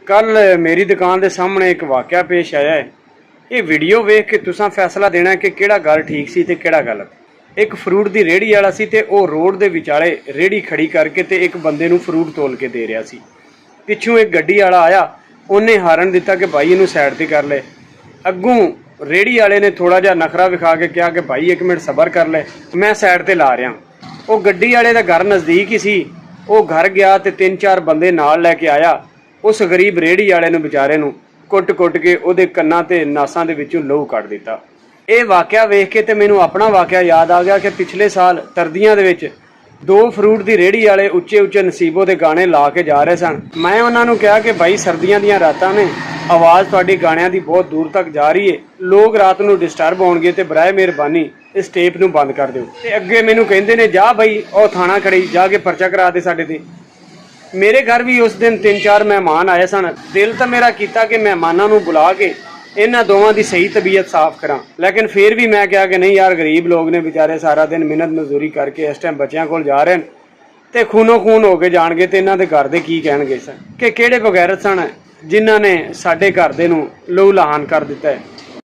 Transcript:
कल मेरी दुकान के सामने एक वाकया पेश आया है। ये वीडियो वेख के तुसां फैसला देना कि किहड़ा गल ठीक सी ते किहड़ा गलत। एक फ्रूट की रेहड़ी वाला सी ते ओह रोड के विचाले रेहड़ी खड़ी करके ते एक बंदे नूं फ्रूट तोल के दे रहा सी। पिछों एक गड्डी वाला आया, उन्हें हारन दिता कि भाई इनू साइड ते कर ले। अग्गों रेहड़ी वाले ने थोड़ा जिहा नखरा विखा के कहा कि भाई एक मिनट सबर कर ले, मैं साइड ते ला रहा। वो गड्डी वाले दा घर नज़दीक ही सी। वो घर गया तो 3-4 बंदे नाल लैके आया। उस गरीब रेहड़ी वाले नूं बेचारे नूं कुट कुट के उहदे कन्नां ते नासां दे विचों लहू कढ दिता। ये वाकया वेख के ते मैनूं अपना वाकया याद आ गया कि पिछले साल सर्दियां दे विच 2 फ्रूट की रेहड़ी वाले उच्चे उच्चे नसीबों के गाने ला के जा रहे सन। मैं उन्होंने कहा कि भाई सर्दियों दी रातां ने, आवाज़ तुहाडी गाणियां दी बहुत दूर तक जा रही है, लोग रात नूं डिस्टर्ब होणगे ते बराए मेहरबानी इस टेप नूं बंद कर दिओ। ते अगे मैनूं कहिंदे ने जा बई ओ थाना खड़ी जाके परचा करा दे साडे ते। मेरे घर भी उस दिन 3-4 मेहमान आए सन। दिल तो मेरा किया कि मेहमानों नूं बुला के इन्हां दोवां दी सही तबीयत साफ करा, लेकिन फिर भी मैं कहा कि नहीं यार, गरीब लोग ने बेचारे सारा दिन मिहनत मजदूरी करके इस टाइम बच्चों कोल जा रहे हैं ते खूनों खून हो के जाणगे ते इन्हां दे घर दे की कहणगे सन कि किहड़े बगैरत सन जिन्हां ने साडे घर दे नूं लहू लहान कर दिता है।